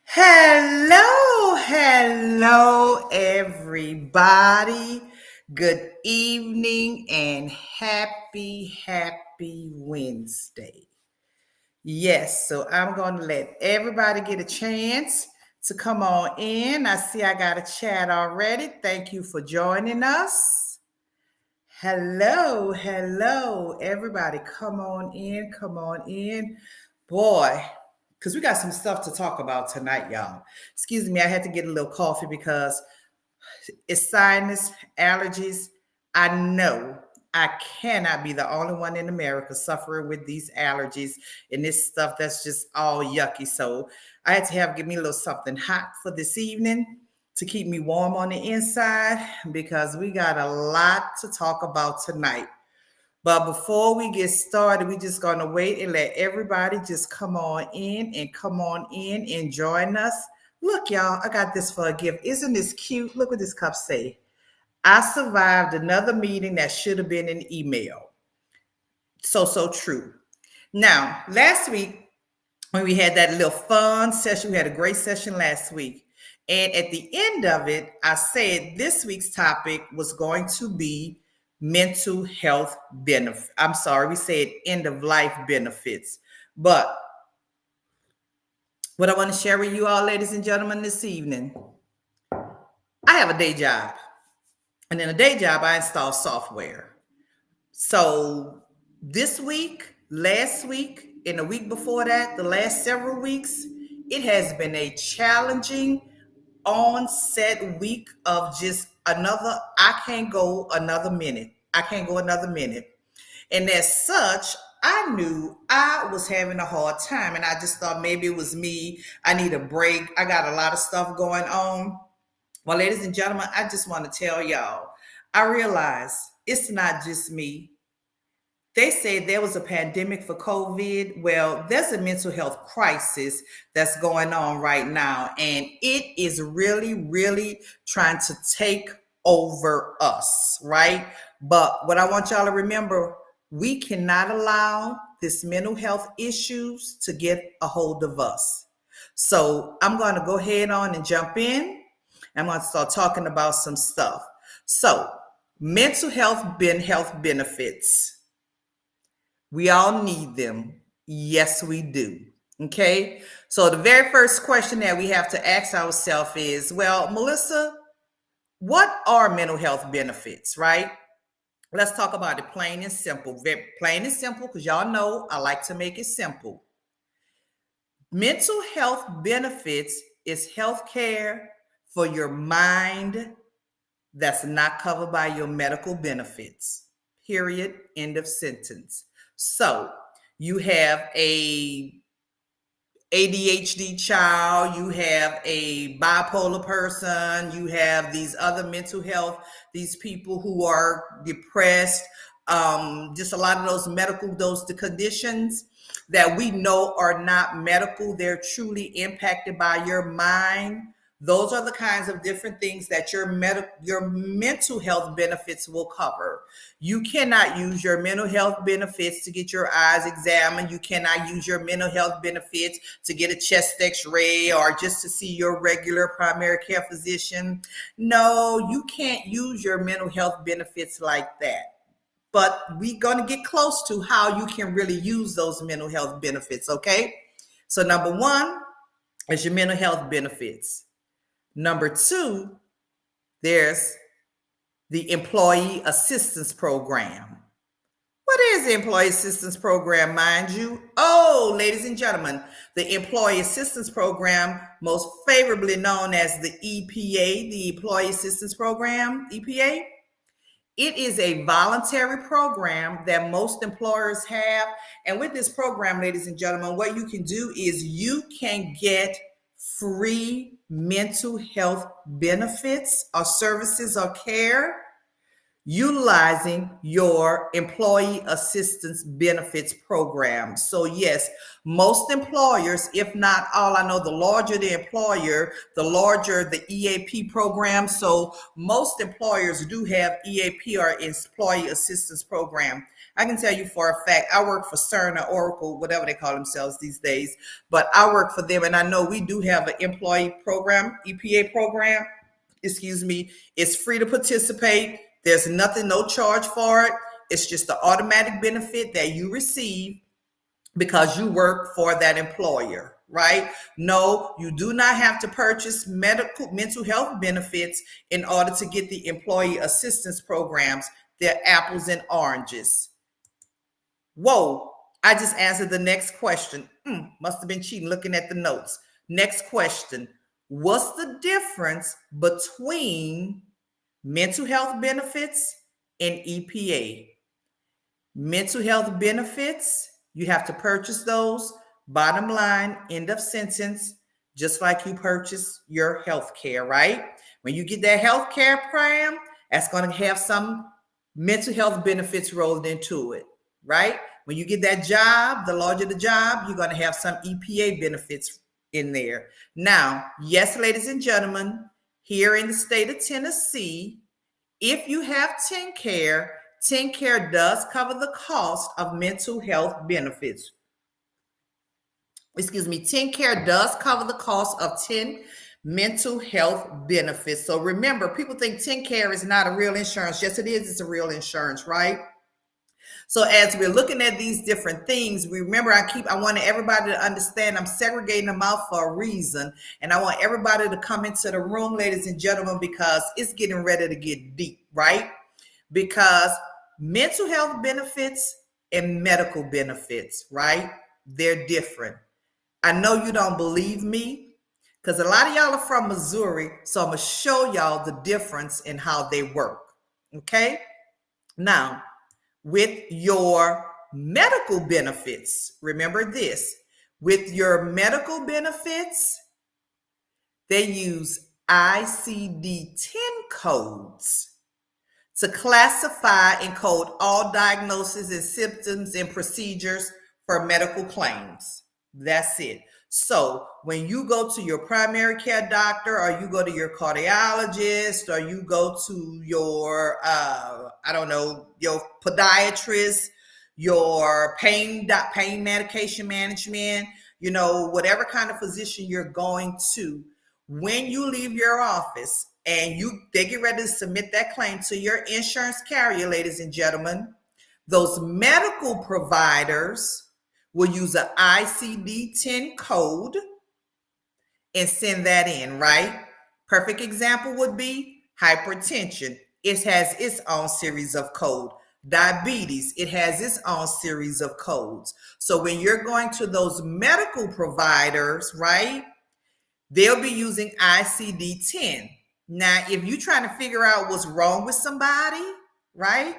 Hello, everybody. Good evening and happy Wednesday. Yes, so I'm going to let everybody get a chance to come on in. I see I got a chat already. Thank you for joining us. Hello, everybody. Come on in. Boy, because we got some stuff to talk about tonight, y'all. Excuse me, I had to get a little coffee because it's sinus allergies. I know I cannot be the only one in America suffering with these allergies and this stuff that's just all yucky. So I had to give me a little something hot for this evening to keep me warm on the inside because we got a lot to talk about tonight. But before we get started, we're just going to wait and let everybody just come on in and join us. Look, y'all, I got this for a gift. Isn't this cute? Look what this cup say. I survived another meeting that should have been an email. So true. Now, last week, when we had that little fun session, we had a great session last week. And at the end of it, I said this week's topic was going to be mental health benefits. I'm sorry, we said end of life benefits. But what I want to share with you all, ladies and gentlemen, this evening, I have a day job. And in a day job, I install software. So this week, last week, and the week before that, the last several weeks, it has been a challenging onset week of just I can't go another minute. I can't go another minute. And as such, I knew I was having a hard time. And I just thought maybe it was me. I need a break. I got a lot of stuff going on. Well, ladies and gentlemen, I just want to tell y'all, I realize it's not just me. They say there was a pandemic for COVID. Well, there's a mental health crisis that's going on right now, and it is really trying to take over us, right? But what I want y'all to remember, we cannot allow this mental health issues to get a hold of us. So I'm going to go ahead on and jump in. I'm going to start talking about some stuff. So mental health benefits. We all need them. Yes, we do. Okay. So the very first question that we have to ask ourselves is, well, Melissa, what are mental health benefits, right? Let's talk about it plain and simple. Very plain and simple, because y'all know I like to make it simple. Mental health benefits is health care for your mind that's not covered by your medical benefits. Period. End of sentence. So you have a ADHD child, you have a bipolar person, you have these other mental health, these people who are depressed, just a lot of the conditions that we know are not medical. They're truly impacted by your mind. Those are the kinds of different things that your mental health benefits will cover. You cannot use your mental health benefits to get your eyes examined. You cannot use your mental health benefits to get a chest x-ray or just to see your regular primary care physician. No, you can't use your mental health benefits like that. But we're going to get close to how you can really use those mental health benefits, okay? So number one is your mental health benefits. Number two, there's the Employee Assistance Program. What is the Employee Assistance Program, mind you? Oh, ladies and gentlemen, the Employee Assistance Program, most favorably known as the EPA, the Employee Assistance Program, EPA, it is a voluntary program that most employers have. And with this program, ladies and gentlemen, what you can do is you can get free mental health benefits or services or care utilizing your employee assistance benefits program. So yes, most employers, if not all, I know the larger the employer, the larger the EAP program. So most employers do have EAP or employee assistance program. I can tell you for a fact, I work for Cerner, Oracle, whatever they call themselves these days, but I work for them, and I know we do have an employee program, EPA program, excuse me. It's free to participate. There's nothing, no charge for it. It's just the automatic benefit that you receive because you work for that employer, right? No, you do not have to purchase mental health benefits in order to get the employee assistance programs. They're apples and oranges. Whoa, I just answered the next question. Must have been cheating looking at the notes. Next question. What's the difference between mental health benefits and EPA? Mental health benefits, you have to purchase those. Bottom line, end of sentence, just like you purchase your health care, right? When you get that health care plan, that's going to have some mental health benefits rolled into it, right? When you get that job, the larger the job, you're going to have some EPA benefits in there. Now, yes, ladies and gentlemen, here in the state of Tennessee, if you have TennCare, TennCare does cover the cost of mental health benefits. Excuse me, TennCare does cover the cost of 10 mental health benefits. So remember, people think TennCare is not a real insurance. Yes, it is. It's a real insurance, right? So as we're looking at these different things, remember, I want everybody to understand I'm segregating them out for a reason. And I want everybody to come into the room, ladies and gentlemen, because it's getting ready to get deep, right? Because mental health benefits and medical benefits, right? They're different. I know you don't believe me because a lot of y'all are from Missouri. So I'm going to show y'all the difference in how they work. Okay. Now, with your medical benefits, remember this, with your medical benefits, they use ICD-10 codes to classify and code all diagnoses and symptoms and procedures for medical claims. That's it. So when you go to your primary care doctor, or you go to your cardiologist, or you go to your, your podiatrist, your pain medication management, whatever kind of physician you're going to, when you leave your office and they get ready to submit that claim to your insurance carrier, ladies and gentlemen, those medical providers will use an ICD-10 code and send that in, right? Perfect example would be hypertension. It has its own series of code. Diabetes, it has its own series of codes. So when you're going to those medical providers, right, they'll be using ICD-10. Now, if you're trying to figure out what's wrong with somebody, right,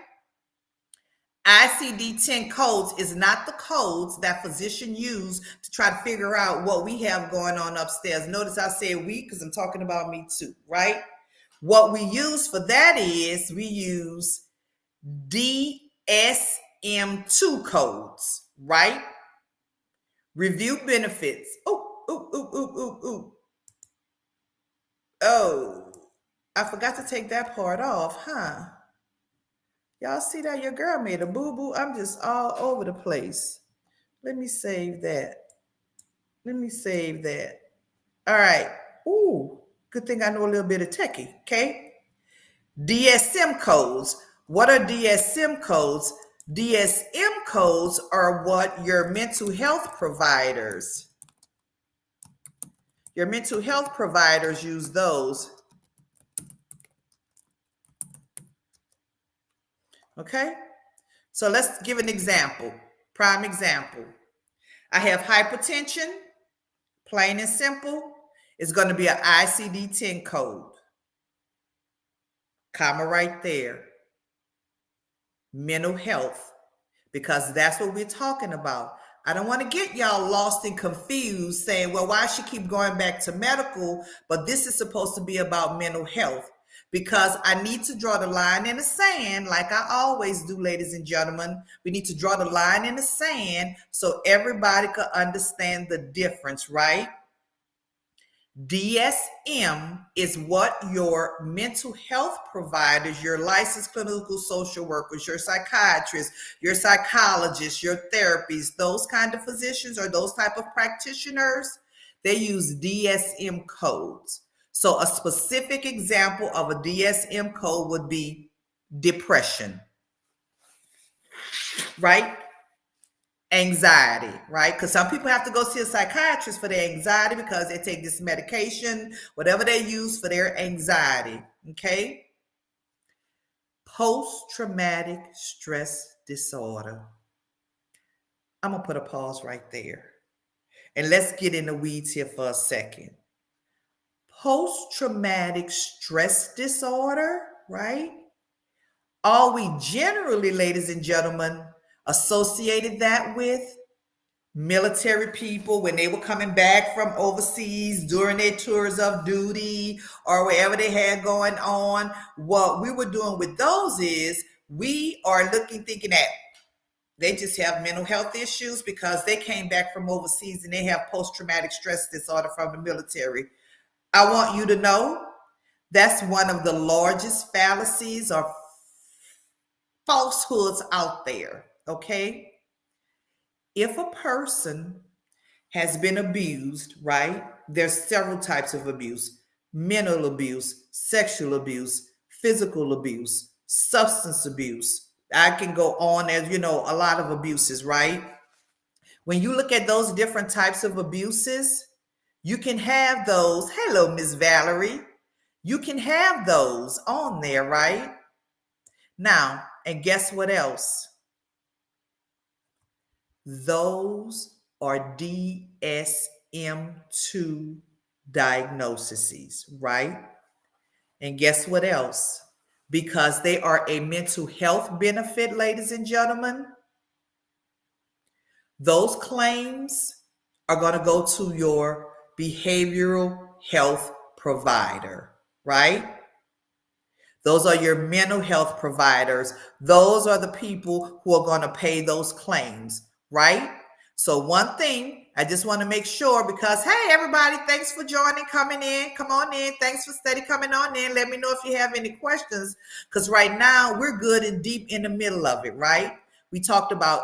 ICD-10 codes is not the codes that physicians use to try to figure out what we have going on upstairs. Notice I said we because I'm talking about me too, right? What we use for that is we use DSM-2 codes, right? Review benefits. Oh, I forgot to take that part off, huh? Y'all see that your girl made a boo-boo? I'm just all over the place. Let me save that. All right. Ooh, good thing I know a little bit of techie, okay? DSM codes. What are DSM codes? DSM codes are what your mental health providers use those. Okay, so let's give an example. Prime example. I have hypertension, plain and simple. It's going to be an ICD-10 code. Comma right there. Mental health, because that's what we're talking about. I don't want to get y'all lost and confused saying, well, why should keep going back to medical, but this is supposed to be about mental health. Because I need to draw the line in the sand, like I always do, ladies and gentlemen. We need to draw the line in the sand so everybody could understand the difference, right? DSM is what your mental health providers, your licensed clinical social workers, your psychiatrists, your psychologists, your therapists, those kind of physicians or those type of practitioners, they use DSM codes. So a specific example of a DSM code would be depression, right? Anxiety, right? Because some people have to go see a psychiatrist for their anxiety because they take this medication, whatever they use for their anxiety, okay? Post-traumatic stress disorder. I'm going to put a pause right there. And let's get in the weeds here for a second. Post-traumatic stress disorder, right? All we generally, ladies and gentlemen, associated that with military people when they were coming back from overseas during their tours of duty or wherever they had going on. What we were doing with those is we are thinking that they just have mental health issues because they came back from overseas and they have post-traumatic stress disorder from the military. I want you to know that's one of the largest fallacies or falsehoods out there, okay? If a person has been abused, right? There's several types of abuse: mental abuse, sexual abuse, physical abuse, substance abuse. I can go on as, a lot of abuses, right? When you look at those different types of abuses, you can have those. Hello, Miss Valerie. You can have those on there, right? Now, and guess what else? Those are DSM-2 diagnoses, right? And guess what else? Because they are a mental health benefit, ladies and gentlemen, those claims are going to go to your behavioral health provider, right? Those are your mental health providers. Those are the people who are going to pay those claims, right? So one thing, I just want to make sure, because, hey, everybody, thanks for joining, coming in. Come on in. Thanks for steady coming on in. Let me know if you have any questions, because right now we're good and deep in the middle of it, right? We talked about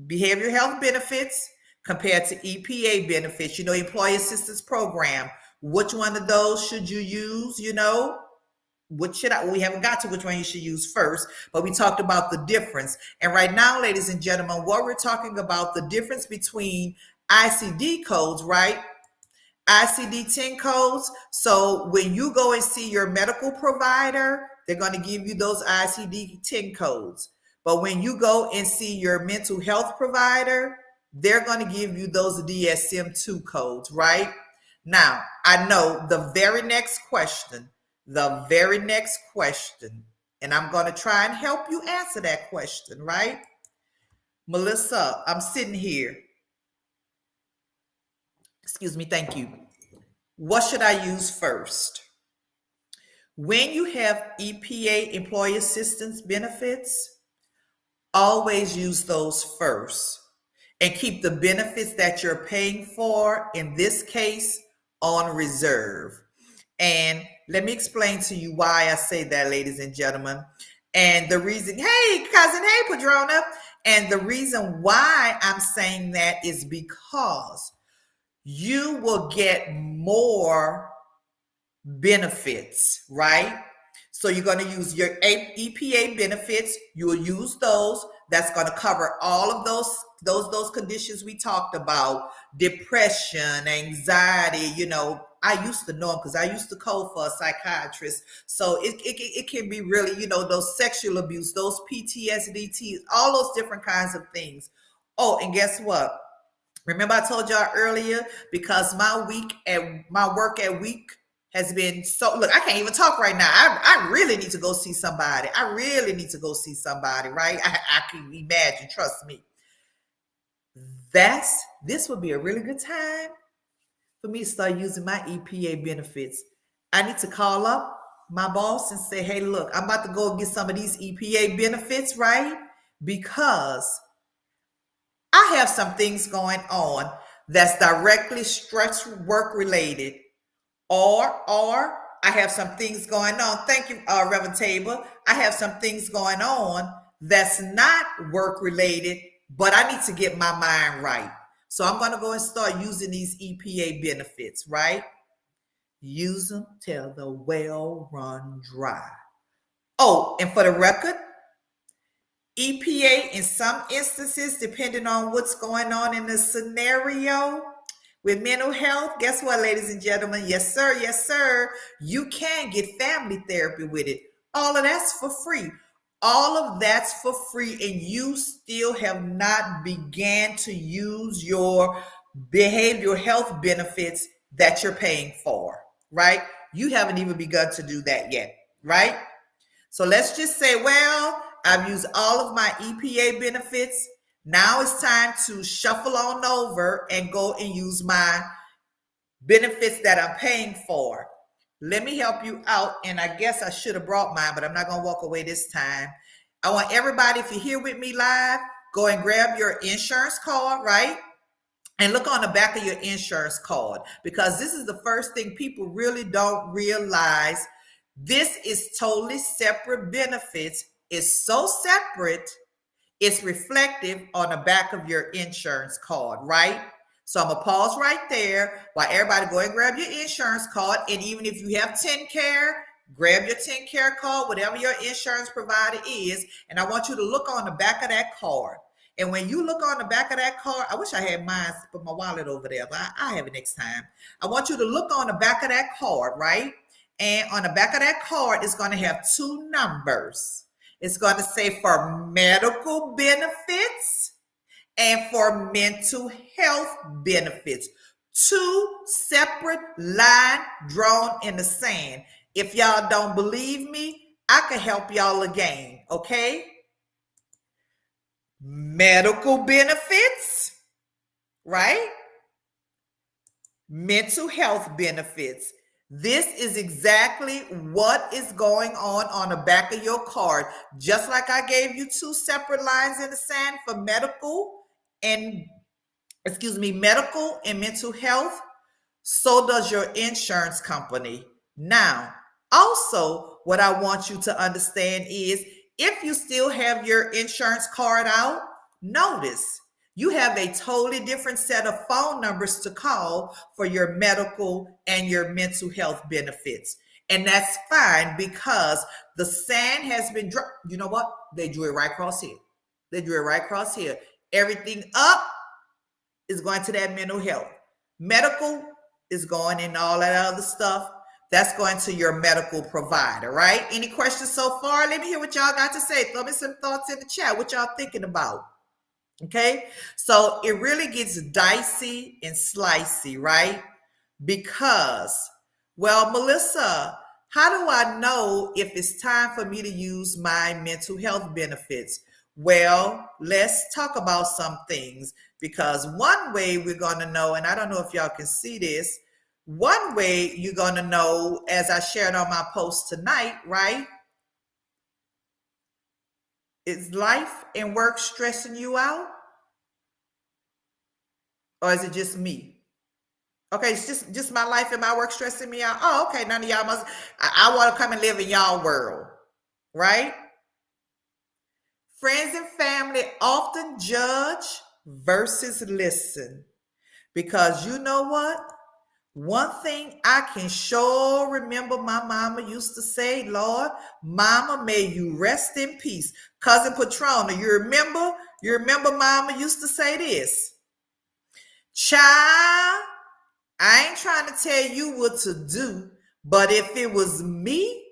behavioral health benefits compared to EPA benefits, Employee Assistance Program. Which one of those should you use, we haven't got to which one you should use first, but we talked about the difference. And right now, ladies and gentlemen, what we're talking about, the difference between ICD codes, right? ICD-10 codes. So when you go and see your medical provider, they're going to give you those ICD-10 codes. But when you go and see your mental health provider, they're going to give you those DSM-2 codes, right? Now, I know the very next question, and I'm going to try and help you answer that question, right? Melissa, I'm sitting here. Excuse me, thank you. What should I use first? When you have EPA, Employee Assistance Benefits, always use those first and keep the benefits that you're paying for, in this case, on reserve. And let me explain to you why I say that, ladies and gentlemen. And the reason, hey, cousin, hey, Padrona. And the reason why I'm saying that is because you will get more benefits, right? So you're going to use your EPA benefits. You will use those. That's going to cover all of those conditions we talked about: depression, anxiety. I used to know them because I used to code for a psychiatrist. So it can be really, those sexual abuse, those PTSD, all those different kinds of things. Oh, and guess what? Remember I told y'all earlier, because my work at week has been so, look, I can't even talk right now. I really need to go see somebody. Right? I can imagine, trust me. This would be a really good time for me to start using my EPA benefits. I need to call up my boss and say, hey, look, I'm about to go get some of these EPA benefits, right? Because I have some things going on. that's directly stress work related, or I have some things going on. Thank you, Reverend Tabor. I have some things going on that's not work related, but I need to get my mind right. So I'm going to go and start using these EPA benefits, right? Use them till the well run dry. Oh, and for the record, EPA in some instances, depending on what's going on in the scenario with mental health, guess what, ladies and gentlemen? Yes, sir. You can get family therapy with it. All of that's for free. All of that's for free, and you still have not began to use your behavioral health benefits that you're paying for, right? You haven't even begun to do that yet, right? So let's just say, well, I've used all of my EPA benefits. Now it's time to shuffle on over and go and use my benefits that I'm paying for. Let me help you out. And I guess I should have brought mine, but I'm not going to walk away this time. I want everybody, if you're here with me live, go and grab your insurance card, right? And look on the back of your insurance card, because this is the first thing people really don't realize. This is totally separate benefits. It's so separate, it's reflective on the back of your insurance card, right? So I'm going to pause right there while everybody go and grab your insurance card. And even if you have TennCare, grab your TennCare card, whatever your insurance provider is. And I want you to look on the back of that card. And when you look on the back of that card, I wish I had mine, put my wallet over there, but I have it next time. I want you to look on the back of that card, right? And on the back of that card, it's going to have two numbers. It's going to say for medical benefits and for mental health benefits. Two separate lines drawn in the sand. If y'all don't believe me, I can help y'all again, okay? Medical benefits, right? Mental health benefits. This is exactly what is going on the back of your card. Just like I gave you two separate lines in the sand for medical and mental health, so does your insurance company. Now, also, what I want you to understand is, if you still have your insurance card out, notice you have a totally different set of phone numbers to call for your medical and your mental health benefits. And that's fine, because the sand has been dropped. You know what? They drew it right across here. Everything up is going to that mental health. Medical is going in all that other stuff. That's going to your medical provider, right? Any questions so far? Let me hear what y'all got to say. Throw me some thoughts in the chat. What y'all thinking about? Okay, so it really gets dicey and slicey, right? Because, well, Melissa, how do I know if it's time for me to use my mental health benefits? Well, let's talk about some things, because one way we're going to know, and I don't know if y'all can see this, one way you're going to know, as I shared on my post tonight, right? Is life and work stressing you out? Or is it just me? Okay, it's just my life and my work stressing me out. Oh, okay, none of y'all must. I want to come and live in y'all world, right? Friends and family often judge versus listen. Because you know what? One thing I can sure remember my mama used to say, Lord, mama, may you rest in peace. Cousin Patrona, you remember? Mama used to say this. Child, I ain't trying to tell you what to do, but if it was me,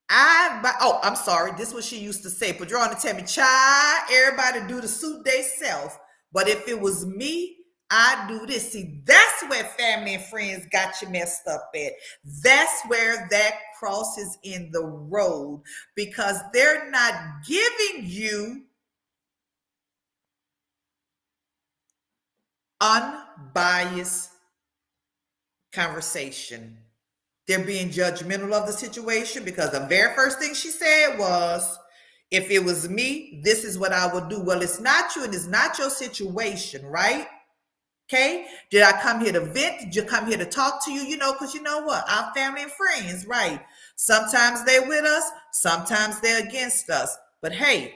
I'm sorry, this is what she used to say. Patrona tell me, child, everybody do the suit they self, but if it was me, I do this. See, that's where family and friends got you messed up at. That's where that crosses in the road, because they're not giving you unbiased conversation. They're being judgmental of the situation, because the very first thing she said was, if it was me, this is what I would do. Well, it's not you and it's not your situation, right? Okay? Did I come here to vent? Did you come here to talk to you? Because you know what? Our family and friends, right? Sometimes they're with us, sometimes they're against us. But hey,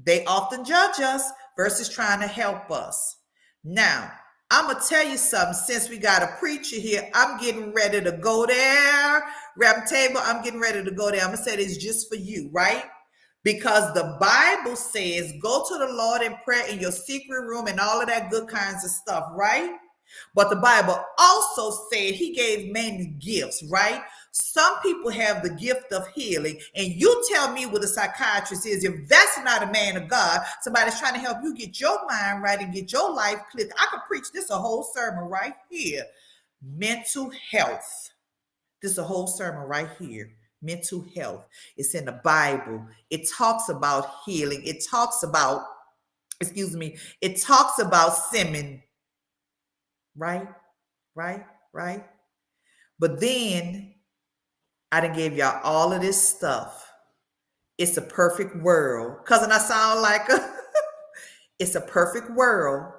they often judge us versus trying to help us. Now, I'm going to tell you something. Since we got a preacher here, I'm getting ready to go there. Reverend Table, I'm getting ready to go there. I'm going to say this just for you, right? Because the Bible says, go to the Lord in prayer in your secret room and all of that good kinds of stuff, right? But the Bible also said he gave man gifts, right? Some people have the gift of healing. And you tell me what a psychiatrist is. If that's not a man of God, somebody's trying to help you get your mind right and get your life clear. I could preach this a whole sermon right here. Mental health. This is a whole sermon right here. Mental health. It's in the Bible. It talks about healing. It talks about semen. Right? But then I done gave y'all all of this stuff. It's a perfect world. Cousin, I sound like it's a perfect world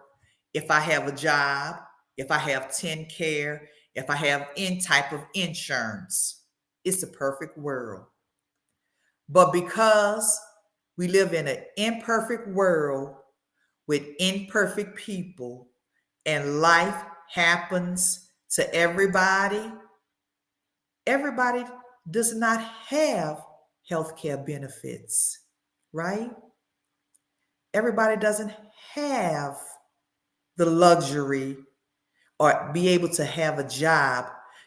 if I have a job, if I have TennCare, if I have any type of insurance. It's a perfect world. But because we live in an imperfect world with imperfect people and life happens to everybody, everybody does not have healthcare benefits, right? Everybody doesn't have the luxury or be able to have a job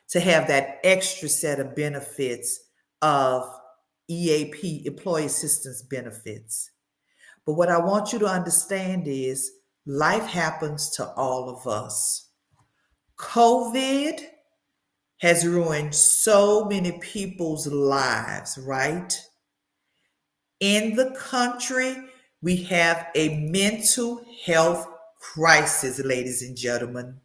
to have that extra set of benefits of EAP, employee assistance benefits. But what I want you to understand is life happens to all of us. COVID has ruined so many people's lives, right? In the country, we have a mental health crisis, ladies and gentlemen.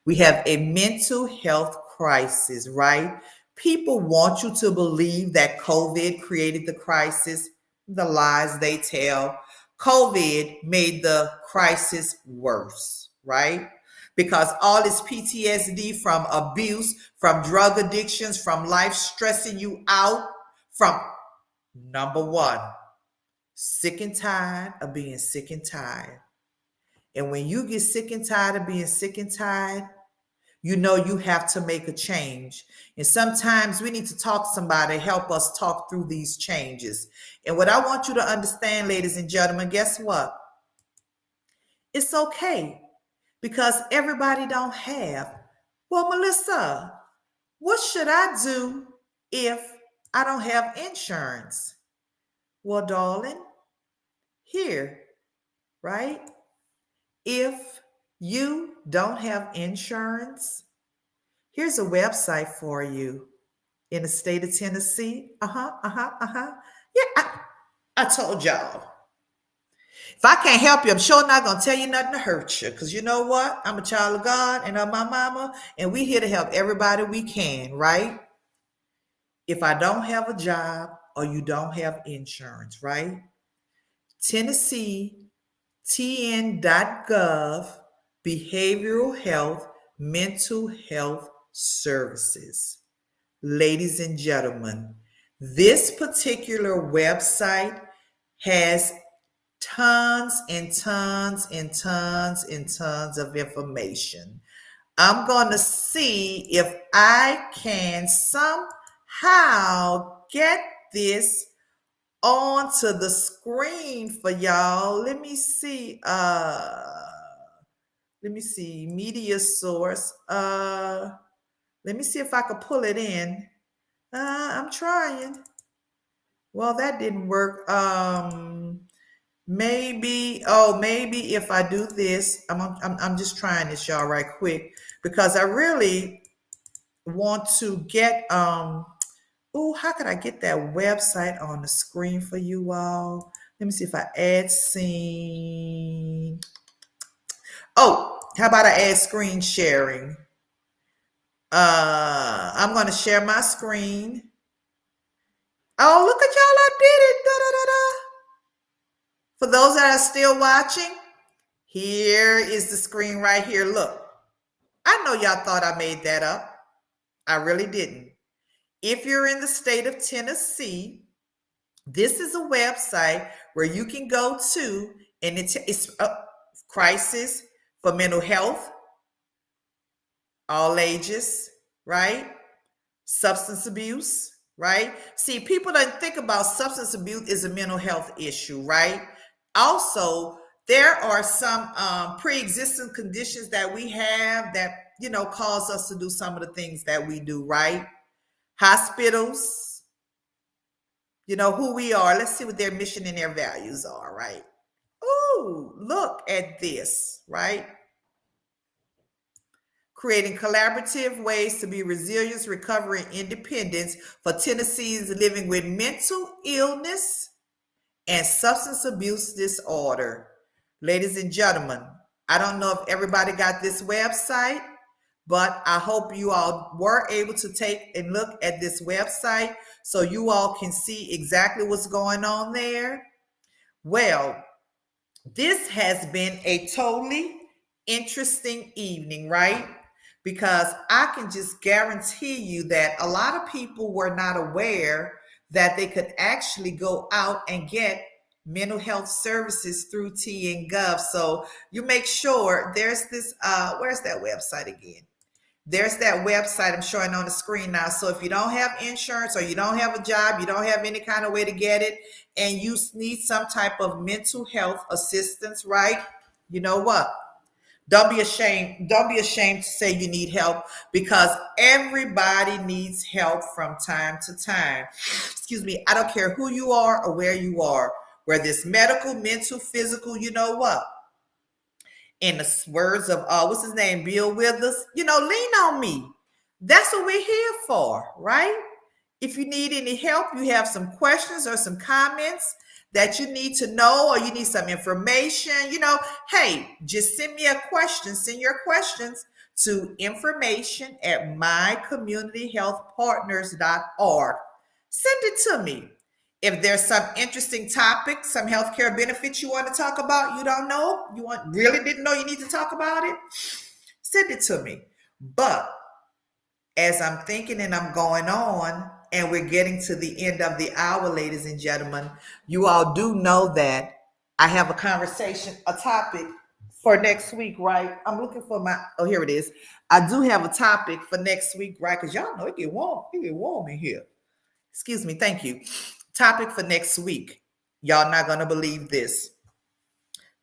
We have a mental health crisis, right? People want you to believe that COVID created the crisis, the lies they tell. COVID made the crisis worse, right? Because all this PTSD from abuse, from drug addictions, from life stressing you out, from number one, sick and tired of being sick and tired. And when you get sick and tired of being sick and tired, you know you have to make a change. And sometimes we need to talk to somebody, help us talk through these changes. And what I want you to understand, ladies and gentlemen, guess what? It's okay because everybody don't have. Well, Melissa, what should I do if I don't have insurance? Well, darling, here, right? If you don't have insurance, here's a website for you in the state of Tennessee. Yeah, I told y'all. If I can't help you, I'm sure not going to tell you nothing to hurt you. Because you know what? I'm a child of God and I'm my mama. And we here to help everybody we can, right? If I don't have a job or you don't have insurance, right? Tennessee, tn.gov, behavioral health, mental health services. Ladies and gentlemen, this particular website has tons and tons and tons and tons of information. I'm going to see if I can somehow get this onto the screen for y'all. Let me see. Media source. Let me see if I could pull it in. I'm trying. Well, that didn't work. Maybe if I do this, I'm just trying this, y'all, right quick, because I really want to get how could I get that website on the screen for you all? Let me see if I add scene. Oh, how about I add screen sharing? I'm going to share my screen. Oh, look at y'all, I did it. Da, da, da, da. For those that are still watching, Here is the screen right here. Look, I know y'all thought I made that up. I really didn't. If you're in the state of Tennessee, this is a website where you can go to, and it's a crisis for mental health, all ages, right? Substance abuse, right? See, people don't think about substance abuse as a mental health issue, right? Also, there are some pre-existing conditions that we have that, cause us to do some of the things that we do, right? Hospitals, who we are. Let's see what their mission and their values are, right? Ooh, look at this, right? Creating collaborative ways to be resilient, recovery, and independence for Tennesseans living with mental illness and substance abuse disorder. Ladies and gentlemen, I don't know if everybody got this website, but I hope you all were able to take and look at this website so you all can see exactly what's going on there. Well, this has been a totally interesting evening, right? Because I can just guarantee you that a lot of people were not aware that they could actually go out and get mental health services through TNGov. So you make sure there's this, where's that website again? There's that website I'm showing on the screen now. So if you don't have insurance or you don't have a job, you don't have any kind of way to get it, and you need some type of mental health assistance, right? You know what? Don't be ashamed. Don't be ashamed to say you need help, because everybody needs help from time to time. Excuse me. I don't care who you are or where you are, whether it's medical, mental, physical, you know what? In the words of what's his name, Bill Withers, lean on me. That's what we're here for, right? If you need any help, you have some questions or some comments that you need to know, or you need some information, hey, just send me a question. Send your questions to information@mycommunityhealthpartners.org. Send it to me. If there's some interesting topic, some healthcare benefits you want to talk about, you don't know, really didn't know you need to talk about it, send it to me. But as I'm thinking and I'm going on, and we're getting to the end of the hour, ladies and gentlemen, you all do know that I have a topic for next week, right? I'm looking for here it is. I do have a topic for next week, right? Because y'all know it get warm in here. Excuse me, thank you. Topic for next week. Y'all not going to believe this.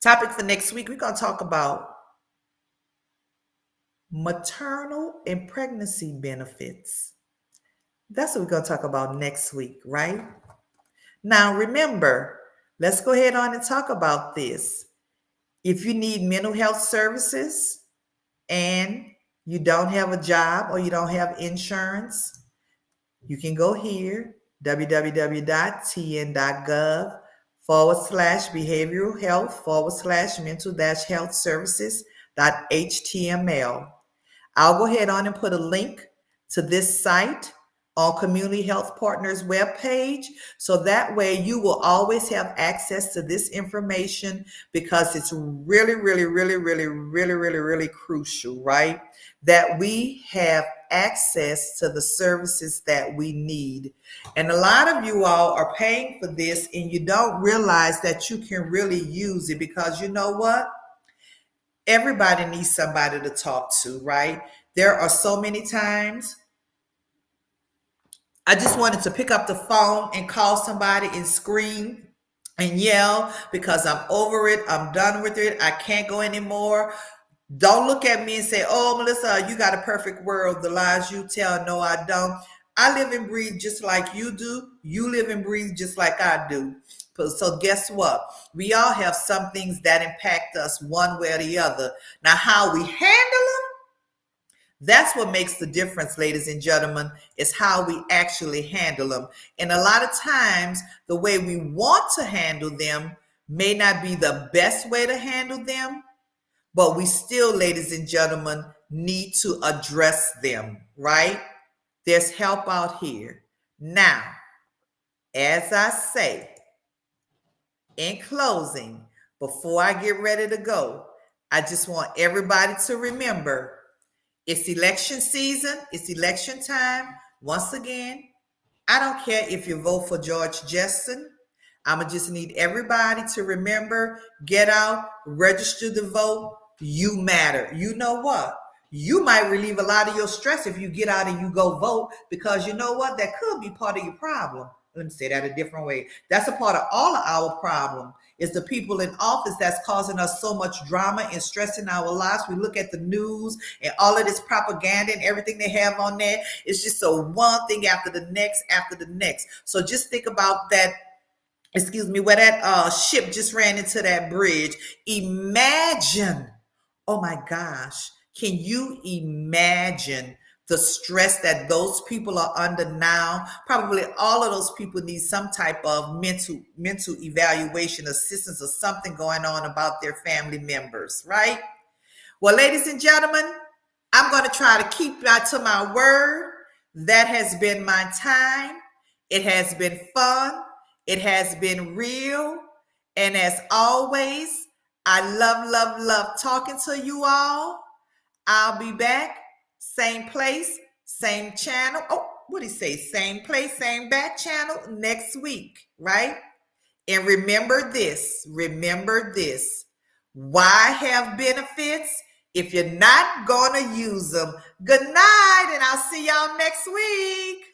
Topic for next week, we're going to talk about maternal and pregnancy benefits. That's what we're going to talk about next week, right? Now, remember, let's go ahead on and talk about this. If you need mental health services and you don't have a job or you don't have insurance, you can go here, www.tn.gov/behavioral health/mental-health services.html. I'll go ahead on and put a link to this site on Community Health Partners webpage, so that way you will always have access to this information, because it's really, really, really, really, really, really, really crucial, right? That we have access to the services that we need. And a lot of you all are paying for this and you don't realize that you can really use it, because you know what? Everybody needs somebody to talk to, right? There are so many times I just wanted to pick up the phone and call somebody and scream and yell because I'm over it. I'm done with it. I can't go anymore. Don't look at me and say, oh, Melissa, you got a perfect world. The lies you tell, no, I don't. I live and breathe just like you do. You live and breathe just like I do. So guess what? We all have some things that impact us one way or the other. Now, how we handle them, that's what makes the difference, ladies and gentlemen, is how we actually handle them. And a lot of times, the way we want to handle them may not be the best way to handle them, but we still, ladies and gentlemen, need to address them, right? There's help out here. Now, as I say, in closing, before I get ready to go, I just want everybody to remember it's election season, it's election time. Once again, I don't care if you vote for George Jetson. I'ma just need everybody to remember, get out, register to vote. You matter. You know what? You might relieve a lot of your stress if you get out and you go vote, because you know what? That could be part of your problem. Let me say that a different way. That's a part of all of our problem. Is the people in office that's causing us so much drama and stress in our lives. We look at the news and all of this propaganda and everything they have on there. It's just so one thing after the next, after the next. So just think about that. Excuse me, where that ship just ran into that bridge. Imagine, oh my gosh, can you imagine the stress that those people are under now? Probably all of those people need some type of mental evaluation assistance or something going on about their family members, right? Well, ladies and gentlemen, I'm going to try to keep to my word. That has been my time. It has been fun. It has been real. And as always, I love talking to you all. I'll be back. Same place, same channel. Oh, what did he say? Same place, same back channel next week, right? And remember this. Why have benefits if you're not going to use them? Good night, and I'll see y'all next week.